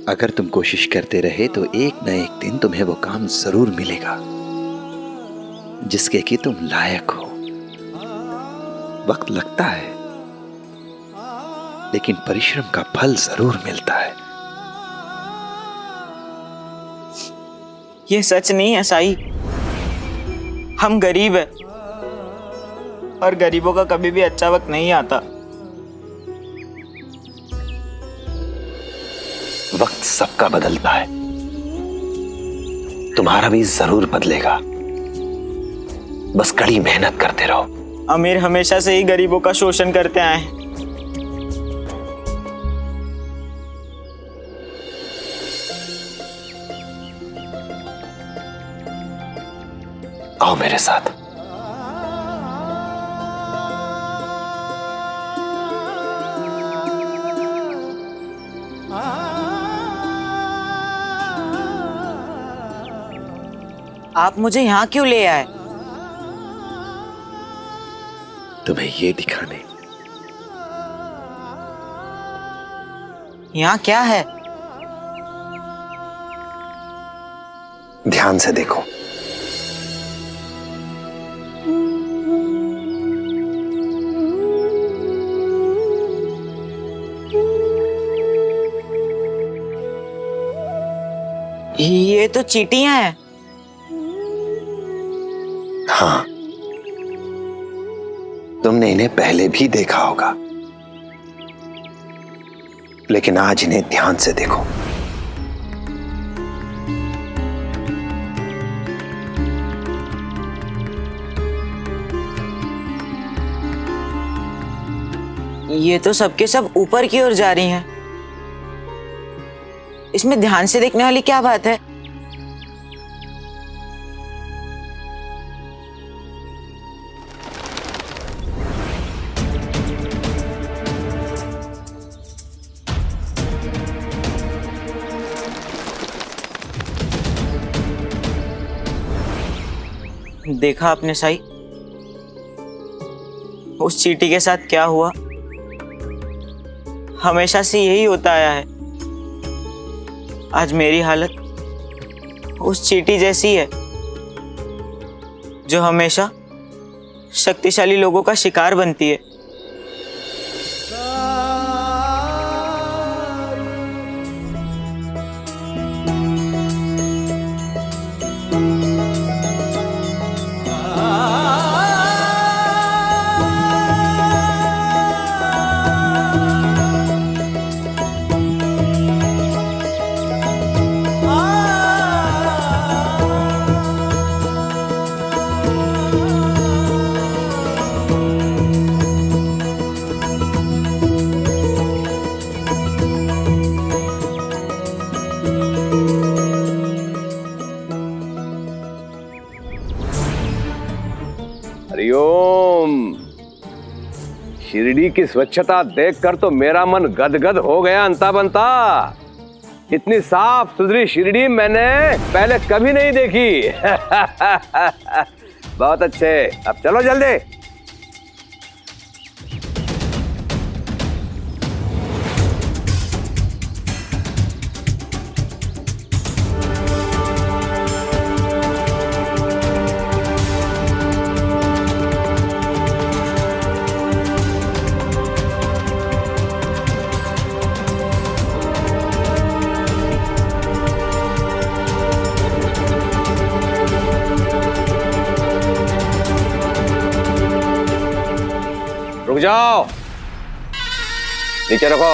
[SPEAKER 2] अगर तुम कोशिश करते रहे तो एक न एक दिन तुम्हें वो काम जरूर मिलेगा जिसके कि तुम लायक हो। वक्त लगता है, लेकिन परिश्रम का फल जरूर मिलता है।
[SPEAKER 6] ये सच नहीं है साई। हम गरीब हैं और गरीबों का कभी भी अच्छा वक्त नहीं आता।
[SPEAKER 2] वक्त सबका बदलता है, तुम्हारा भी जरूर बदलेगा। बस कड़ी मेहनत करते रहो।
[SPEAKER 6] अमीर हमेशा से ही गरीबों का शोषण करते आए हैं।
[SPEAKER 2] आओ मेरे साथ।
[SPEAKER 6] आप मुझे यहाँ क्यों ले आए?
[SPEAKER 2] तुम्हें ये दिखाने।
[SPEAKER 6] यहाँ क्या है?
[SPEAKER 2] ध्यान से देखो।
[SPEAKER 6] ये तो चींटियां हैं।
[SPEAKER 2] हाँ, तुमने इन्हें पहले भी देखा होगा, लेकिन आज इन्हें ध्यान से देखो।
[SPEAKER 6] ये तो सबके सब ऊपर की ओर जा रही हैं। इसमें ध्यान से देखने वाली क्या बात है? देखा आपने साई, उस चींटी के साथ क्या हुआ? हमेशा से यही होता आया है। आज मेरी हालत उस चींटी जैसी है जो हमेशा शक्तिशाली लोगों का शिकार बनती है।
[SPEAKER 9] हरिओम। शिरडी की स्वच्छता देखकर तो मेरा मन गदगद हो गया अंता बनता। इतनी साफ सुथरी शिरडी मैंने पहले कभी नहीं देखी। बहुत अच्छे, अब चलो जल्दी। रुक जाओ, नीचे रखो।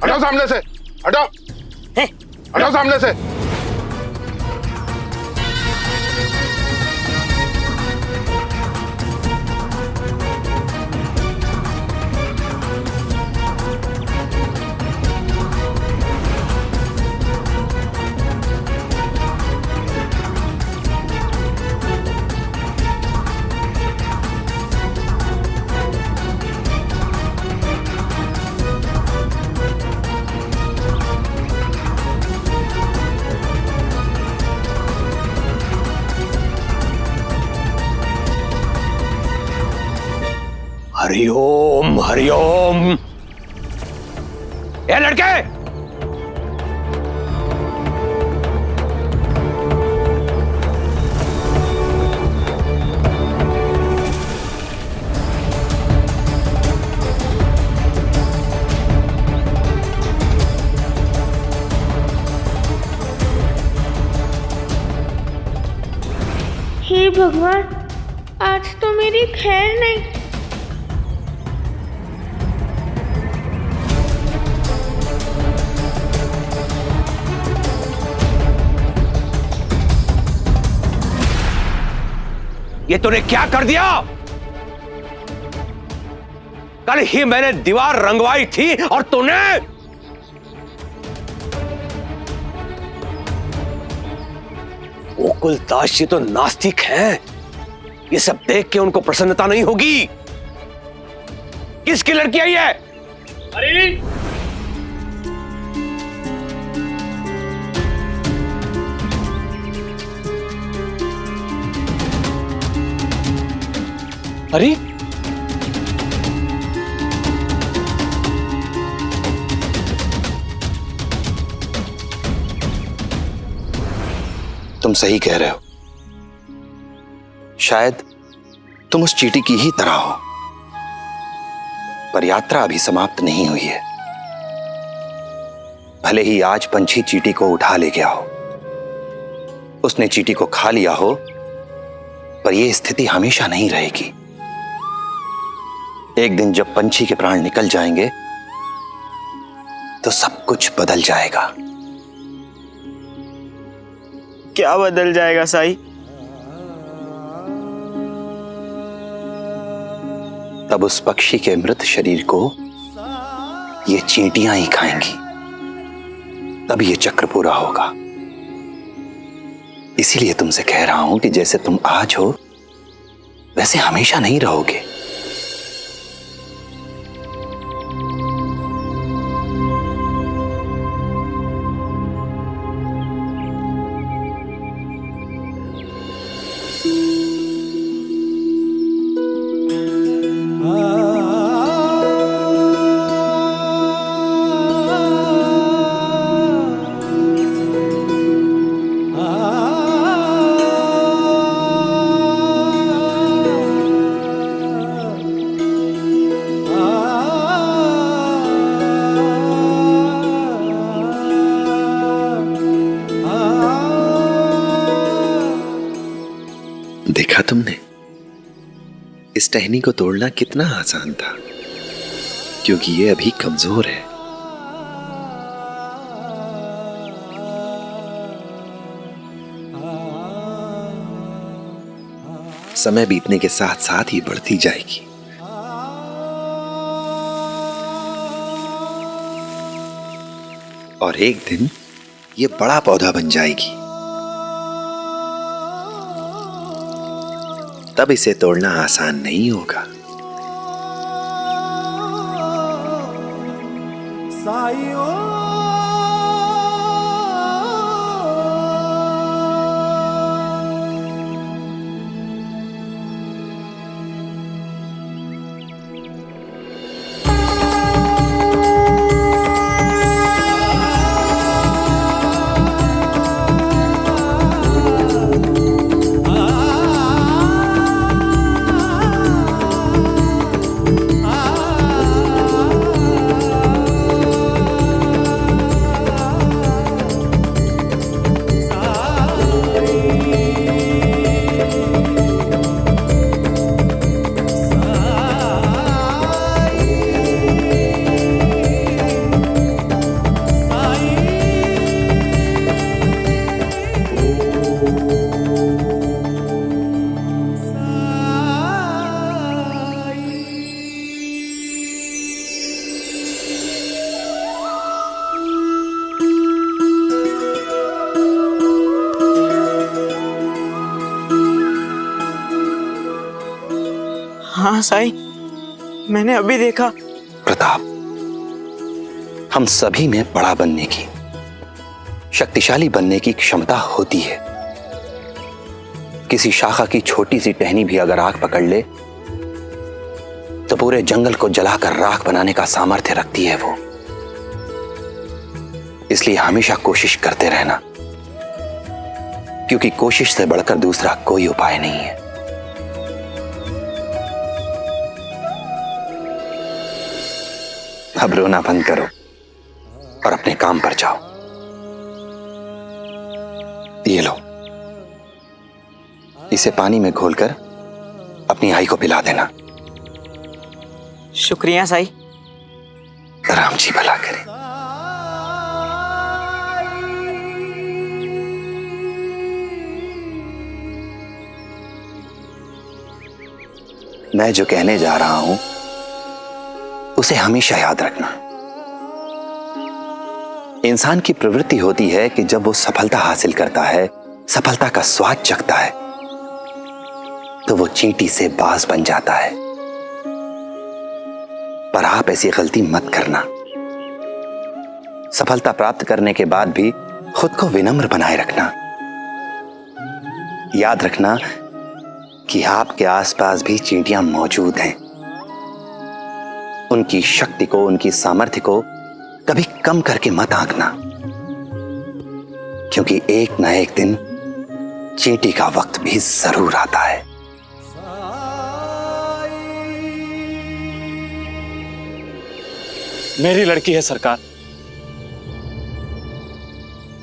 [SPEAKER 3] हटाओ सामने से, हटाओ, हटाओ सामने से।
[SPEAKER 9] हरिओम हरिओम। ये लड़के,
[SPEAKER 1] हे भगवान, आज तो मेरी खैर नहीं।
[SPEAKER 9] ये तूने क्या कर दिया? कल ही मैंने दीवार रंगवाई थी और तूने गोकुलदास जी तो नास्तिक हैं। ये सब देख के उनको प्रसन्नता नहीं होगी। किसकी लड़की आई है? अरे
[SPEAKER 13] अरे
[SPEAKER 2] सही कह रहे हो। शायद तुम उस चींटी की ही तरह हो, पर यात्रा अभी समाप्त नहीं हुई है। भले ही आज पंछी चींटी को उठा ले गया हो, उसने चींटी को खा लिया हो, पर यह स्थिति हमेशा नहीं रहेगी। एक दिन जब पंछी के प्राण निकल जाएंगे तो सब कुछ बदल जाएगा।
[SPEAKER 6] क्या बदल जाएगा साई?
[SPEAKER 2] तब उस पक्षी के मृत शरीर को ये चींटियां ही खाएंगी, तब ये चक्र पूरा होगा। इसीलिए तुमसे कह रहा हूं कि जैसे तुम आज हो वैसे हमेशा नहीं रहोगे। देखा तुमने, इस टहनी को तोड़ना कितना आसान था, क्योंकि ये अभी कमजोर है। समय बीतने के साथ साथ ही बढ़ती जाएगी। और एक दिन ये बड़ा पौधा बन जाएगी। तब इसे तोड़ना आसान नहीं होगा।
[SPEAKER 11] साईं
[SPEAKER 6] हाँ साई, मैंने अभी देखा।
[SPEAKER 2] प्रताप, हम सभी में बड़ा बनने की, शक्तिशाली बनने की क्षमता होती है। किसी शाखा की छोटी सी टहनी भी अगर आग पकड़ ले तो पूरे जंगल को जलाकर राख बनाने का सामर्थ्य रखती है वो। इसलिए हमेशा कोशिश करते रहना, क्योंकि कोशिश से बढ़कर दूसरा कोई उपाय नहीं है। अब रोना बंद करो और अपने काम पर जाओ। ये लो, इसे पानी में घोलकर अपनी आई को पिला देना।
[SPEAKER 6] शुक्रिया साई।
[SPEAKER 2] राम जी भला करे। मैं जो कहने जा रहा हूं उसे हमेशा याद रखना। इंसान की प्रवृत्ति होती है कि जब वो सफलता हासिल करता है, सफलता का स्वाद चखता है, तो वो चींटी से बाज बन जाता है। पर आप ऐसी गलती मत करना। सफलता प्राप्त करने के बाद भी खुद को विनम्र बनाए रखना। याद रखना कि आपके आसपास भी चींटियां मौजूद हैं। उनकी शक्ति को, उनकी सामर्थ्य को कभी कम करके मत आंकना, क्योंकि एक ना एक दिन चींटी का वक्त भी जरूर आता है।
[SPEAKER 5] मेरी लड़की है सरकार,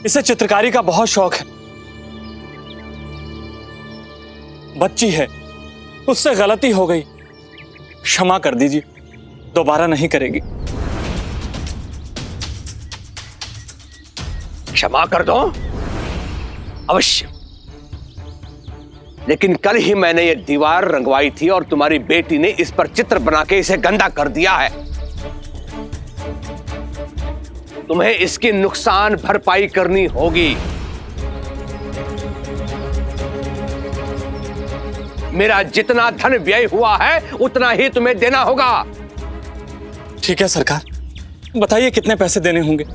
[SPEAKER 5] इसे चित्रकारी का बहुत शौक है। बच्ची है, उससे गलती हो गई, क्षमा कर दीजिए, दोबारा नहीं करेगी।
[SPEAKER 9] क्षमा कर दो, अवश्य। लेकिन कल ही मैंने ये दीवार रंगवाई थी और तुम्हारी बेटी ने इस पर चित्र बना के इसे गंदा कर दिया है। तुम्हें इसकी नुकसान भरपाई करनी होगी। मेरा जितना धन व्यय हुआ है उतना ही तुम्हें देना होगा।
[SPEAKER 5] ठीक है सरकार, बताइए कितने पैसे देने होंगे?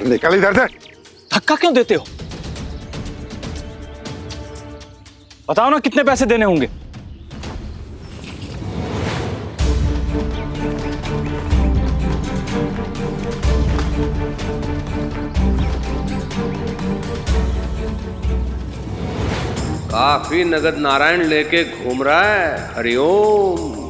[SPEAKER 3] निकल इधर से।
[SPEAKER 5] धक्का क्यों देते हो? बताओ ना कितने पैसे देने होंगे।
[SPEAKER 9] काफी नगद नारायण लेके घूम रहा है। हरिओम।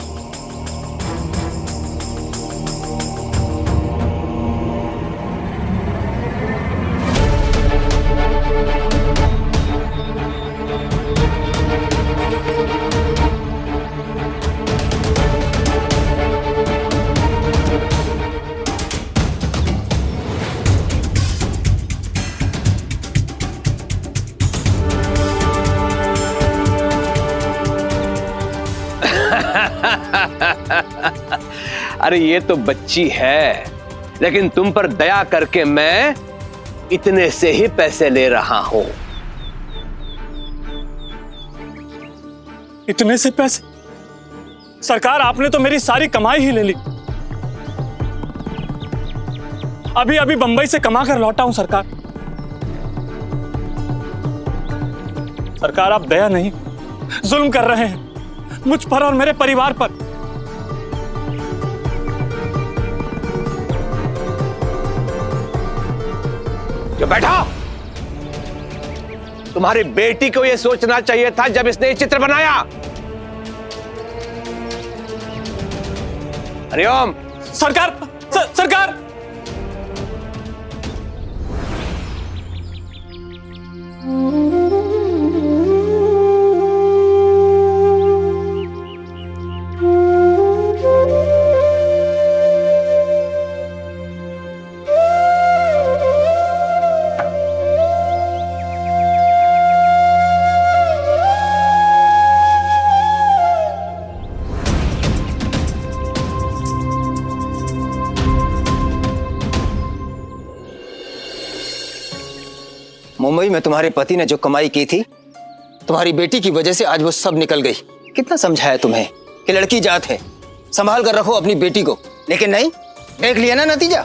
[SPEAKER 9] अरे ये तो बच्ची है, लेकिन तुम पर दया करके मैं इतने से ही पैसे ले रहा हूं।
[SPEAKER 5] इतने से पैसे? सरकार, आपने तो मेरी सारी कमाई ही ले ली। अभी अभी बंबई से कमा कर लौटा हूं सरकार। सरकार, आप दया नहीं, जुल्म कर रहे हैं मुझ पर और मेरे परिवार पर।
[SPEAKER 9] जो बैठा, तुम्हारी बेटी को यह सोचना चाहिए था जब इसने ये चित्र बनाया। हरिओम।
[SPEAKER 5] सरकार, सरकार।
[SPEAKER 14] मुंबई में तुम्हारे पति ने जो कमाई की थी, तुम्हारी बेटी की वजह से आज वो सब निकल गई। कितना समझाया तुम्हें कि लड़की जात है, संभाल कर रखो अपनी बेटी को, लेकिन नहीं, देख लिया ना नतीजा।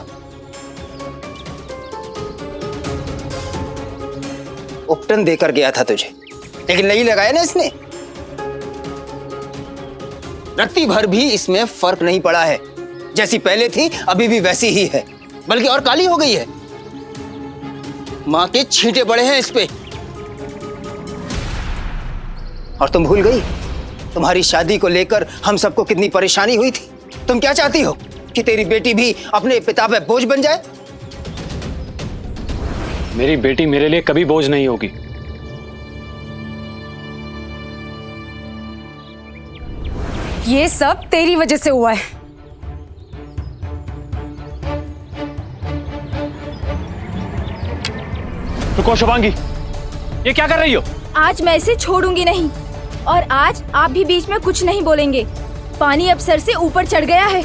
[SPEAKER 14] उपटन देकर गया था तुझे, लेकिन नहीं लगाया ना इसने। रत्ती भर भी इसमें फर्क नहीं पड़ा है। जैसी पहले थी अभी भी वैसी ही है, बल्कि और काली हो गई है। मां के छींटे पड़े हैं इस पे। और तुम भूल गई तुम्हारी शादी को लेकर हम सबको कितनी परेशानी हुई थी। तुम क्या चाहती हो कि तेरी बेटी भी अपने पिता पे बोझ बन जाए?
[SPEAKER 13] मेरी बेटी मेरे लिए कभी बोझ नहीं होगी।
[SPEAKER 10] ये सब तेरी वजह से हुआ है।
[SPEAKER 13] रुको शुभांगी, ये क्या कर रही हो?
[SPEAKER 1] आज मैं इसे छोड़ूंगी नहीं, और आज आप भी बीच में कुछ नहीं बोलेंगे। पानी अब सर से ऊपर चढ़ गया है।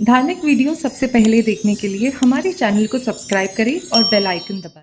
[SPEAKER 15] धार्मिक वीडियो सबसे पहले देखने के लिए हमारे चैनल को सब्सक्राइब करें और बेल आइकन दबाएं।